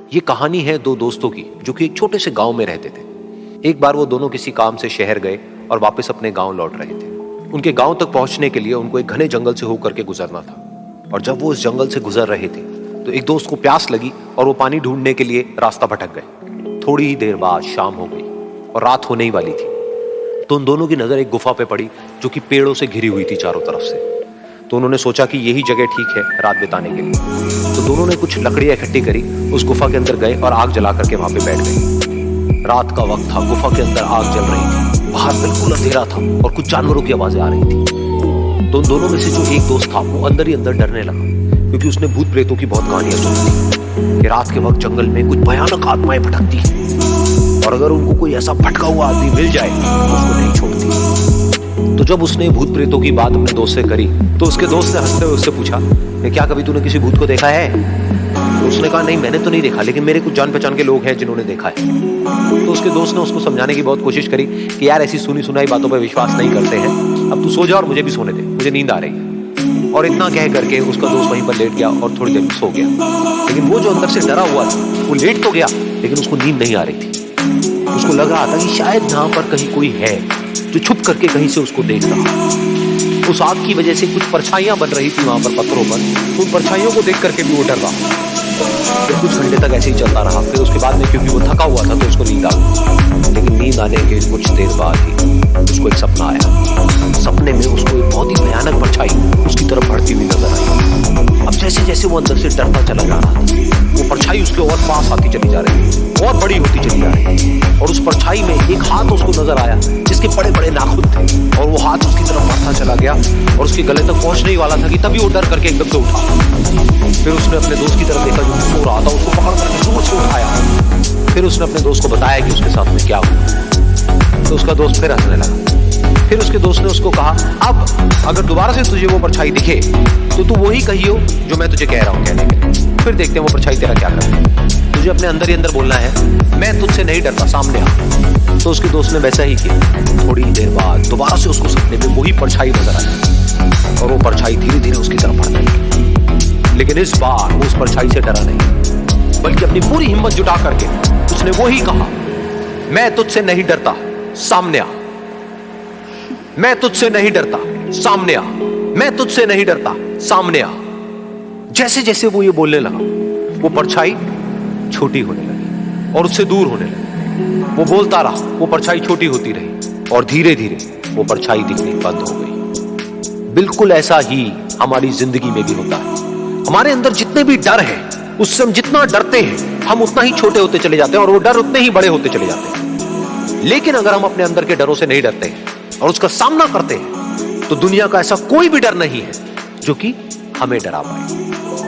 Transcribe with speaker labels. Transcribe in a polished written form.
Speaker 1: ये कहानी है दो दोस्तों की जो कि एक छोटे से गांव में रहते थे। एक बार वो दोनों किसी काम से शहर गए और वापस अपने गांव लौट रहे थे। उनके गांव तक पहुंचने के लिए उनको एक घने जंगल से होकर के गुजरना था और जब वो उस जंगल से गुजर रहे थे तो एक दोस्त को प्यास लगी और वो पानी ढूंढने के लिए रास्ता भटक गए। थोड़ी ही देर बाद शाम हो गई और रात होने ही वाली थी। तो उन दोनों की नजर एक गुफा पे पड़ी जो कि पेड़ों से घिरी हुई थी चारों तरफ से। तो उन्होंने सोचा कि यही जगह ठीक है रात बिताने के लिए। तो दोनों ने कुछ लकड़ियां इकट्ठी करी, उस गुफा के अंदर गए और आग जला करके वहां पे बैठ गए। रात का वक्त था, गुफा के अंदर आग जल रही थी, बाहर बिल्कुल अंधेरा था और कुछ जानवरों की आवाजें आ रही थी। तो उन दोनों में से जो एक दोस्त था वो अंदर ही अंदर डरने लगा, क्योंकि उसने भूत प्रेतों की बहुत कहानियां सुनी थी कि रात के वक्त जंगल में कुछ भयानक आत्माएं भटकती हैं और अगर उनको कोई ऐसा भटका हुआ आदमी मिल जाए तो उसको नहीं छोड़ती। तो जब उसने भूत प्रेतों की बात अपने दोस्त से करी तो उसके दोस्त ने हंसते हुए उससे पूछा कि क्या कभी तूने किसी भूत को देखा है? तो उसने कहा नहीं, मैंने तो नहीं देखा, लेकिन मेरे कुछ जान पहचान के लोग हैं जिन्होंने देखा है। तो उसके दोस्त ने उसको समझाने की बहुत कोशिश करी कि यार ऐसी सुनी सुनाई बातों पर विश्वास नहीं करते हैं, अब तू सो जा और मुझे भी सोने दे, मुझे नींद आ रही है। और इतना कह करके उसका दोस्त वहीं पर लेट गया और थोड़ी देर में सो गया। लेकिन वो जो अंदर से डरा हुआ था वो लेट तो गया लेकिन उसको नींद नहीं आ रही थी। उसको लग रहा था कि शायद यहाँ पर कहीं कोई है जो छुप करके कहीं से उसको देख रहा। उस आग की वजह से कुछ परछाइयां बन रही थी वहां पर पत्थरों पर, तो उन परछाइयों को देख करके भी वो डर रहा। फिर कुछ घंटे तक ऐसे ही चलता रहा। फिर उसके बाद में क्योंकि वो थका हुआ था तो उसको नींद आ गई। लेकिन नींद आने के कुछ देर बाद ही उसको एक सपना आया। सपने में उसको एक बहुत ही भयानक परछाई उसकी तरफ बढ़ती हुई नजर आई। अब जैसे जैसे वो अंदर से डरता चला जा रहा था, वो परछाई उसके और पास आती चली जा रही थी और बड़ी होती चली जा रही थी। और उस परछाई में एक हाथ उसको नजर आया जिसके बड़े बड़े नाखून थे और वो हाथ उसकी तरफ बढ़ता चला गया और उसके गले तक पहुंचने ही वाला था कि तभी वो डर करके एकदम से उठा। फिर उसने अपने दोस्त की तरफ देखा जो सो रहा था, उसको पकड़ करके जोर से उठाया। फिर उसने अपने दोस्त को बताया कि उसके साथ में क्या हुआ। तो उसका दोस्त फिर हंसने लगा। फिर उसके दोस्त ने उसको कहा अब अगर दोबारा से तुझे वो परछाई दिखे तो तू वही कहियो जो मैं तुझे कह रहा हूँ कहने के लिए। फिर देखते हैं वो परछाई तेरा क्या करता है। तुझे अपने अंदर ही अंदर बोलना है मैं तुझसे नहीं डरता, सामने आ। तो उसके दोस्त ने वैसा ही किया। थोड़ी देर बाद दोबारा से उसको सपने में वही परछाई नजर आई और वो परछाई धीरे धीरे उसकी तरफ बढ़ने लगी। लेकिन इस बार वो उस परछाई से डरा नहीं, बल्कि अपनी पूरी हिम्मत जुटा करके उसने वही कहा मैं तुझसे नहीं डरता, सामने आ। मैं तुझसे नहीं डरता, सामने आ। मैं तुझसे नहीं डरता, सामने आ। जैसे जैसे वो ये बोलने लगा वो परछाई छोटी होने लगी और उससे दूर होने लगी। वो बोलता रहा, वो परछाई छोटी होती रही और धीरे धीरे वो परछाई दिखनी बंद हो गई। बिल्कुल ऐसा ही हमारी जिंदगी में भी होता है। हमारे अंदर जितने भी डर है उससे हम जितना डरते हैं हम उतना ही छोटे होते चले जाते हैं और वो डर उतने ही बड़े होते चले जाते हैं। लेकिन अगर हम अपने अंदर के डरों से नहीं डरते हैं और उसका सामना करते हैं तो दुनिया का ऐसा कोई भी डर नहीं है जो कि हमें डरा पाए।